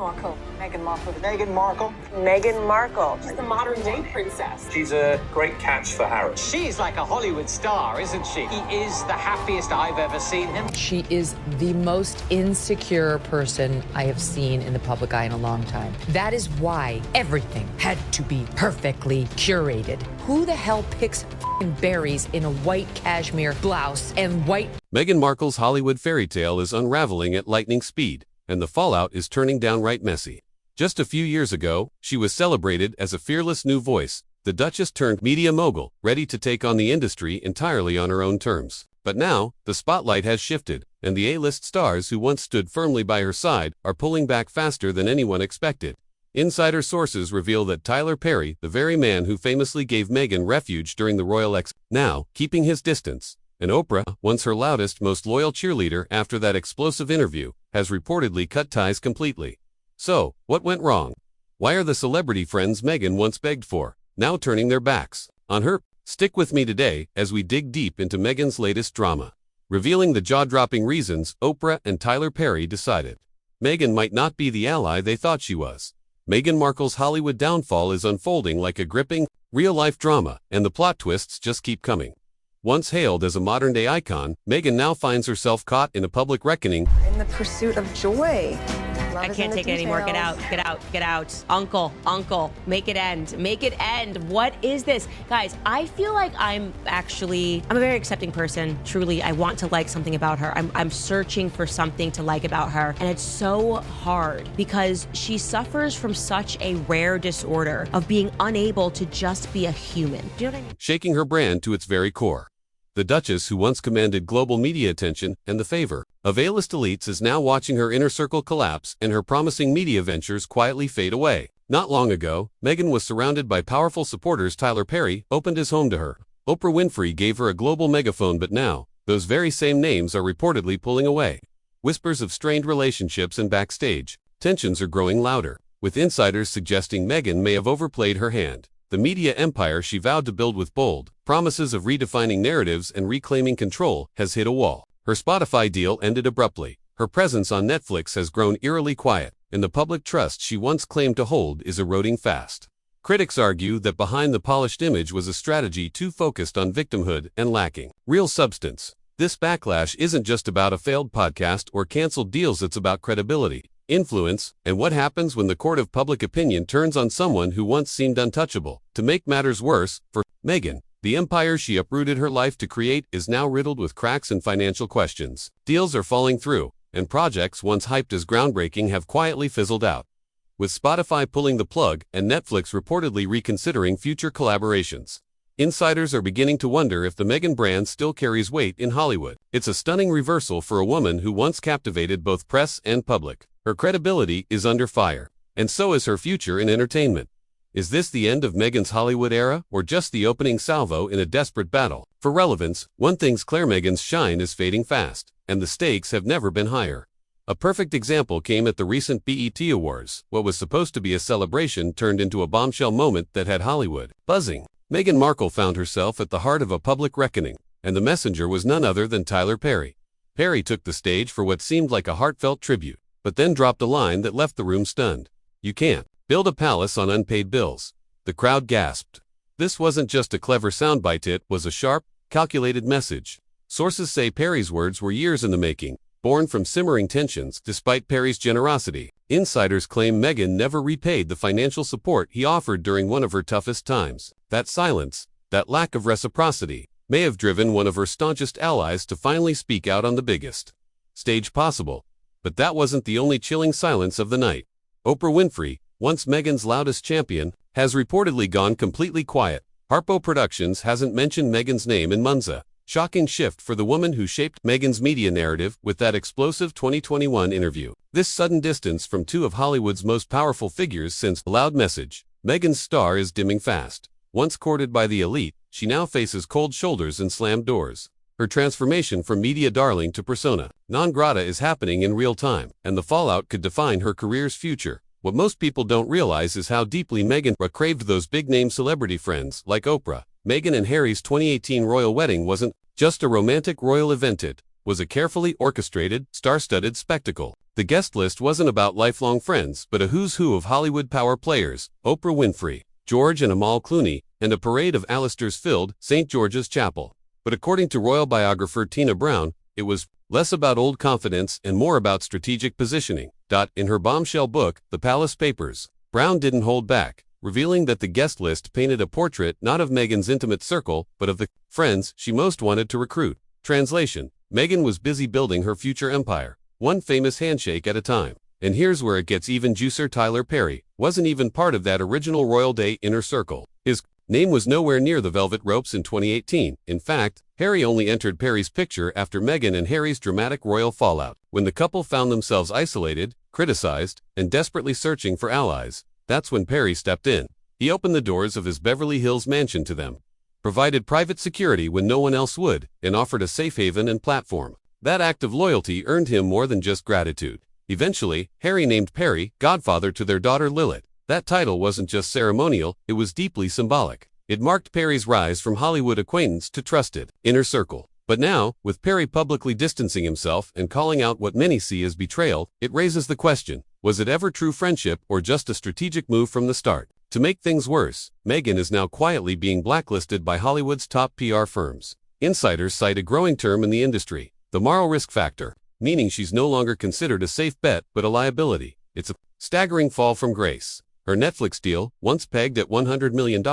Markle. Meghan Markle. Meghan Markle. Meghan Markle. She's the modern-day princess. She's a great catch for Harry. She's like a Hollywood star, isn't she? He is the happiest I've ever seen him. She is the most insecure person I have seen in the public eye in a long time. That is why everything had to be perfectly curated. Who the hell picks berries in a white cashmere blouse and white... Meghan Markle's Hollywood fairy tale is unraveling at lightning speed, and the fallout is turning downright messy. Just a few years ago, she was celebrated as a fearless new voice, the Duchess turned media mogul, ready to take on the industry entirely on her own terms. But now, the spotlight has shifted, and the A-list stars who once stood firmly by her side are pulling back faster than anyone expected. Insider sources reveal that Tyler Perry, the very man who famously gave Meghan refuge during the royal now keeping his distance. And Oprah, once her loudest, most loyal cheerleader after that explosive interview, has reportedly cut ties completely. So, what went wrong? Why are the celebrity friends Meghan once begged for now turning their backs on her? Stick with me today as we dig deep into Meghan's latest drama, revealing the jaw-dropping reasons Oprah and Tyler Perry decided Meghan might not be the ally they thought she was. Meghan Markle's Hollywood downfall is unfolding like a gripping, real-life drama, and the plot twists just keep coming. Once hailed as a modern-day icon, Meghan now finds herself caught in a public reckoning. In the pursuit of joy. I can't take it anymore. Get out, get out, get out. Uncle, make it end. Make it end. What is this? Guys, I feel like I'm a very accepting person. Truly, I want to like something about her. I'm searching for something to like about her. And it's so hard because she suffers from such a rare disorder of being unable to just be a human. Do you know what I mean? Shaking her brand to its very core. The Duchess, who once commanded global media attention and the favor of A-list elites, is now watching her inner circle collapse and her promising media ventures quietly fade away. Not long ago, Meghan was surrounded by powerful supporters. Tyler Perry opened his home to her. Oprah Winfrey gave her a global megaphone, but now, those very same names are reportedly pulling away. Whispers of strained relationships and backstage tensions are growing louder, with insiders suggesting Meghan may have overplayed her hand. The media empire she vowed to build with bold promises of redefining narratives and reclaiming control has hit a wall. Her Spotify deal ended abruptly. Her presence on Netflix has grown eerily quiet, and the public trust she once claimed to hold is eroding fast. Critics argue that behind the polished image was a strategy too focused on victimhood and lacking real substance. This backlash isn't just about a failed podcast or canceled deals, it's about credibility, influence, and what happens when the court of public opinion turns on someone who once seemed untouchable. To make matters worse, for Meghan, the empire she uprooted her life to create is now riddled with cracks and financial questions. Deals are falling through, and projects once hyped as groundbreaking have quietly fizzled out. With Spotify pulling the plug and Netflix reportedly reconsidering future collaborations, insiders are beginning to wonder if the Meghan brand still carries weight in Hollywood. It's a stunning reversal for a woman who once captivated both press and public. Her credibility is under fire, and so is her future in entertainment. Is this the end of Meghan's Hollywood era, or just the opening salvo in a desperate battle? For relevance, one thing's clear: Meghan's shine is fading fast, and the stakes have never been higher. A perfect example came at the recent BET Awards. What was supposed to be a celebration turned into a bombshell moment that had Hollywood buzzing. Meghan Markle found herself at the heart of a public reckoning, and the messenger was none other than Tyler Perry. Perry took the stage for what seemed like a heartfelt tribute, but then dropped a line that left the room stunned. "You can't build a palace on unpaid bills." The crowd gasped. This wasn't just a clever soundbite, it was a sharp, calculated message. Sources say Perry's words were years in the making, born from simmering tensions. Despite Perry's generosity, insiders claim Meghan never repaid the financial support he offered during one of her toughest times. That silence, that lack of reciprocity, may have driven one of her staunchest allies to finally speak out on the biggest stage possible. But that wasn't the only chilling silence of the night. Oprah Winfrey, once Meghan's loudest champion, has reportedly gone completely quiet. Harpo Productions hasn't mentioned Meghan's name in months. A shocking shift for the woman who shaped Meghan's media narrative with that explosive 2021 interview. This sudden distance from two of Hollywood's most powerful figures sends a loud message. Meghan's star is dimming fast. Once courted by the elite, she now faces cold shoulders and slammed doors. Her transformation from media darling to persona non grata is happening in real time, and the fallout could define her career's future. What most people don't realize is how deeply Meghan craved those big-name celebrity friends like Oprah. Meghan and Harry's 2018 royal wedding wasn't just a romantic royal event, it was a carefully orchestrated, star-studded spectacle. The guest list wasn't about lifelong friends, but a who's who of Hollywood power players: Oprah Winfrey, George and Amal Clooney, and a parade of Alistairs filled St. George's Chapel. But according to royal biographer Tina Brown, it was less about old confidence and more about strategic positioning. In her bombshell book, The Palace Papers, Brown didn't hold back, revealing that the guest list painted a portrait not of Meghan's intimate circle, but of the friends she most wanted to recruit. Translation: Meghan was busy building her future empire, one famous handshake at a time. And here's where it gets even juicier. Tyler Perry wasn't even part of that original royal day inner circle. His name was nowhere near the velvet ropes in 2018. In fact, Harry only entered Perry's picture after Meghan and Harry's dramatic royal fallout. When the couple found themselves isolated, criticized, and desperately searching for allies, that's when Perry stepped in. He opened the doors of his Beverly Hills mansion to them, provided private security when no one else would, and offered a safe haven and platform. That act of loyalty earned him more than just gratitude. Eventually, Harry named Perry godfather to their daughter Lilith. That title wasn't just ceremonial, it was deeply symbolic. It marked Perry's rise from Hollywood acquaintance to trusted inner circle. But now, with Perry publicly distancing himself and calling out what many see as betrayal, it raises the question: was it ever true friendship or just a strategic move from the start? To make things worse, Meghan is now quietly being blacklisted by Hollywood's top PR firms. Insiders cite a growing term in the industry: the moral risk factor, meaning she's no longer considered a safe bet but a liability. It's a staggering fall from grace. Her Netflix deal, once pegged at $100 million,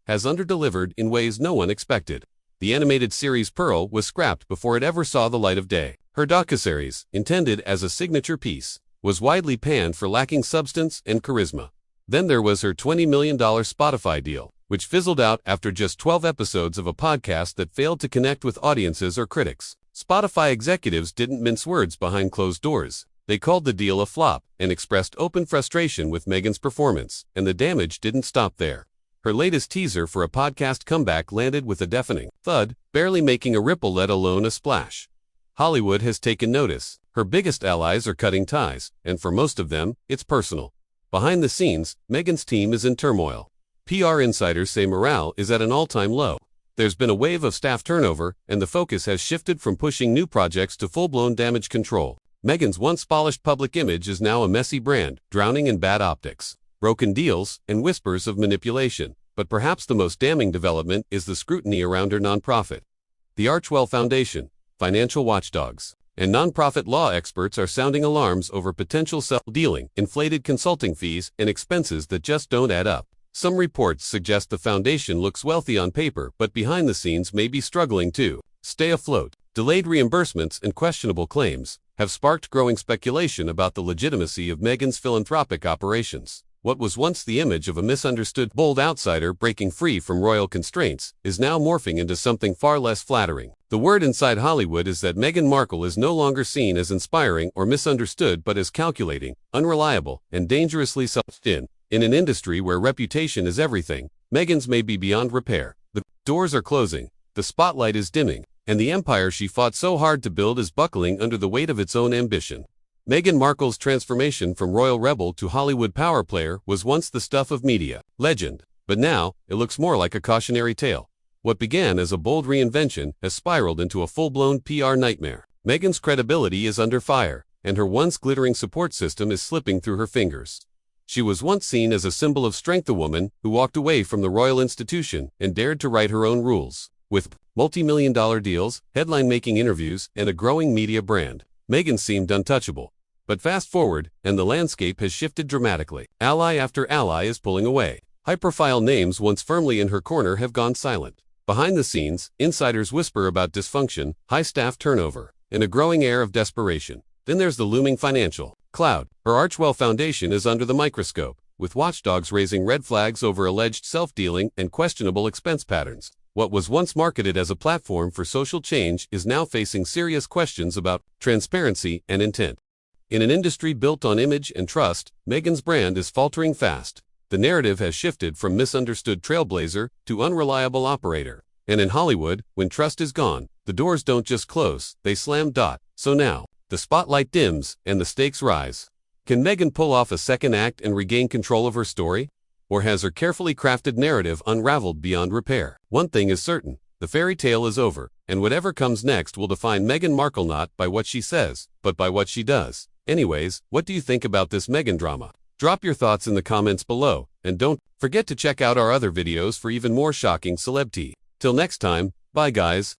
has underdelivered in ways no one expected. The animated series Pearl was scrapped before it ever saw the light of day. Her docuseries, intended as a signature piece, was widely panned for lacking substance and charisma. Then there was her $20 million Spotify deal, which fizzled out after just 12 episodes of a podcast that failed to connect with audiences or critics. Spotify executives didn't mince words behind closed doors. They called the deal a flop and expressed open frustration with Meghan's performance, and the damage didn't stop there. Her latest teaser for a podcast comeback landed with a deafening thud, barely making a ripple let alone a splash. Hollywood has taken notice. Her biggest allies are cutting ties, and for most of them, it's personal. Behind the scenes, Meghan's team is in turmoil. PR insiders say morale is at an all-time low. There's been a wave of staff turnover, and the focus has shifted from pushing new projects to full-blown damage control. Meghan's once polished public image is now a messy brand, drowning in bad optics, broken deals, and whispers of manipulation. But perhaps the most damning development is the scrutiny around her nonprofit. The Archwell Foundation, financial watchdogs, and nonprofit law experts are sounding alarms over potential self-dealing, inflated consulting fees, and expenses that just don't add up. Some reports suggest the foundation looks wealthy on paper, but behind the scenes may be struggling to stay afloat. Delayed reimbursements and questionable claims have sparked growing speculation about the legitimacy of Meghan's philanthropic operations. What was once the image of a misunderstood, bold outsider breaking free from royal constraints is now morphing into something far less flattering. The word inside Hollywood is that Meghan Markle is no longer seen as inspiring or misunderstood but as calculating, unreliable, and dangerously self-in. In an industry where reputation is everything, Meghan's may be beyond repair. The doors are closing, the spotlight is dimming, and the empire she fought so hard to build is buckling under the weight of its own ambition. Meghan Markle's transformation from royal rebel to Hollywood power player was once the stuff of media legend, but now it looks more like a cautionary tale. What began as a bold reinvention has spiraled into a full-blown PR nightmare. Meghan's credibility is under fire, and her once glittering support system is slipping through her fingers. She was once seen as a symbol of strength, a woman who walked away from the royal institution and dared to write her own rules. With multi-million-dollar deals, headline-making interviews, and a growing media brand, Meghan seemed untouchable. But fast forward, and the landscape has shifted dramatically. Ally after ally is pulling away. High-profile names once firmly in her corner have gone silent. Behind the scenes, insiders whisper about dysfunction, high staff turnover, and a growing air of desperation. Then there's the looming financial cloud. Her Archwell Foundation is under the microscope, with watchdogs raising red flags over alleged self-dealing and questionable expense patterns. What was once marketed as a platform for social change is now facing serious questions about transparency and intent. In an industry built on image and trust, Meghan's brand is faltering fast. The narrative has shifted from misunderstood trailblazer to unreliable operator. And in Hollywood, when trust is gone, the doors don't just close, they slam. So now, the spotlight dims and the stakes rise. Can Meghan pull off a second act and regain control of her story? Or has her carefully crafted narrative unraveled beyond repair? One thing is certain, the fairy tale is over, and whatever comes next will define Meghan Markle not by what she says, but by what she does. Anyways, what do you think about this Meghan drama? Drop your thoughts in the comments below, and don't forget to check out our other videos for even more shocking celeb tea. Till next time, bye guys.